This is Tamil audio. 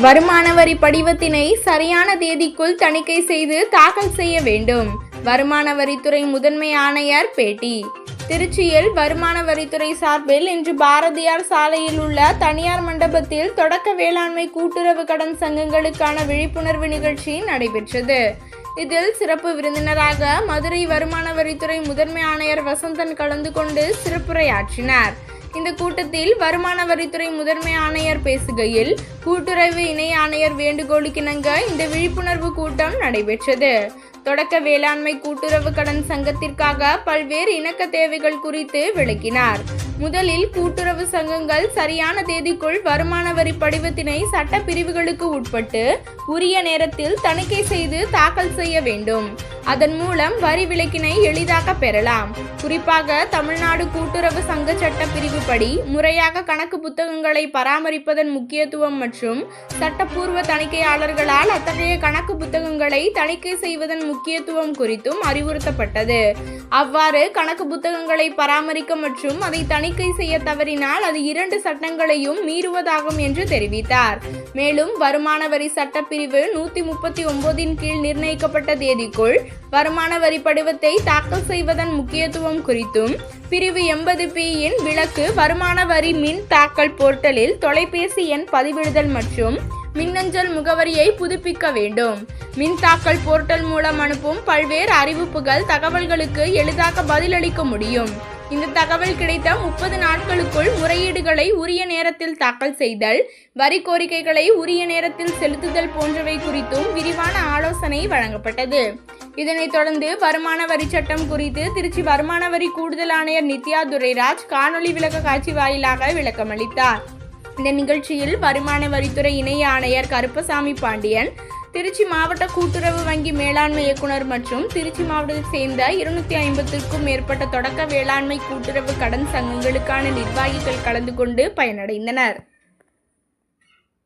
வருமான வரி படிவத்தினை சரியான தேதிக்குள் தணிக்கை செய்து தாக்கல் செய்ய வேண்டும். வருமான வரித்துறை முதன்மை ஆணையர் பேட்டி. திருச்சியில் வருமான வரித்துறை சார்பில் இன்று பாரதியார் சாலையில் உள்ள தனியார் மண்டபத்தில் தொடக்க வேளாண்மை கூட்டுறவு கடன் சங்கங்களுக்கான விழிப்புணர்வு நிகழ்ச்சி நடைபெற்றது. இதில் சிறப்பு விருந்தினராக மதுரை வருமான வரித்துறை முதன்மை ஆணையர் வசந்தன் கலந்து கொண்டு சிறப்புரையாற்றினார். இந்த கூட்டத்தில் வருமான வரித்துறை முதன்மை ஆணையர் பேசுகையில், கூட்டுறவு இணை ஆணையர் வேண்டுகோளுக்கிணங்க இந்த விழிப்புணர்வு கூட்டம் நடைபெற்றது. தொடக்க வேளாண்மை கூட்டுறவு கடன் சங்கத்திற்காக பல்வேறு இணக்க தேவைகள் குறித்து விளக்கினார். முதலில் கூட்டுறவு சங்கங்கள் சரியான தேதிக்குள் வருமான வரி படிவத்தினை சட்ட பிரிவுகளுக்கு உட்பட்டு உரிய நேரத்தில் தணிக்கை செய்து தாக்கல் செய்ய வேண்டும். அதன் மூலம் வரி விலக்கினை எளிதாக பெறலாம். குறிப்பாக தமிழ்நாடு கூட்டுறவு சங்க சட்ட பிரிவுப்படி முறையாக கணக்கு புத்தகங்களை பராமரிப்பதன் முக்கியத்துவம் மற்றும் சட்டப்பூர்வ தணிக்கையாளர்களால் அத்தகைய கணக்கு புத்தகங்களை தணிக்கை செய்வதன் முக்கியத்துவம் குறித்தும் அறிவுறுத்தப்பட்டது. அவ்வாறு கணக்கு புத்தகங்களை பராமரிக்க மற்றும் அதை தணிக்கை செய்ய தவறினால் அது 2 சட்டங்களையும் மீறுவதாகும் என்று தெரிவித்தார். மேலும் வருமான வரி சட்டப்பிரிவு 139 கீழ் நிர்ணயிக்கப்பட்ட தேதிக்குள் வருமான வரி படிவத்தை தாக்கல் செய்வதன் முக்கியத்துவம் குறித்தும், பிரிவு 80(p) விலக்கு வருமான வரி மின் தாக்கல் போர்ட்டலில் தொலைபேசி எண் பதிவிடுதல் மற்றும் மின்னஞ்சல் முகவரியை புதுப்பிக்க வேண்டும். மின் தாக்கல் போர்ட்டல் மூலம் அனுப்பும் பல்வேறு அறிவிப்புகள் தகவல்களுக்கு எளிதாக பதிலளிக்க முடியும். இந்த தகவல் கிடைத்த 30 நாட்களுக்குள் முறையீடுகளை உரிய நேரத்தில் தாக்கல் செய்தல், வரி கோரிக்கைகளை உரிய நேரத்தில் செலுத்துதல் போன்றவை குறித்தும் விரிவான ஆலோசனை வழங்கப்பட்டது. இதனைத் தொடர்ந்து வருமான வரி சட்டம் குறித்து திருச்சி வருமான வரி கூடுதல் ஆணையர் நித்யா துரைராஜ் காணொலி விளக்க காட்சி வாயிலாக விளக்கமளித்தார். இந்த நிகழ்ச்சியில் வருமான வரித்துறை இணை ஆணையர் கருப்பசாமி பாண்டியன், திருச்சி மாவட்ட கூட்டுறவு வங்கி மேலாண்மை இயக்குனர் மற்றும் திருச்சி மாவட்டத்தைச் சேர்ந்த 250க்கும் மேற்பட்ட தொடக்க வேளாண்மை கூட்டுறவு கடன் சங்கங்களுக்கான நிர்வாகிகள் கலந்து கொண்டு பயனடைந்தனர்.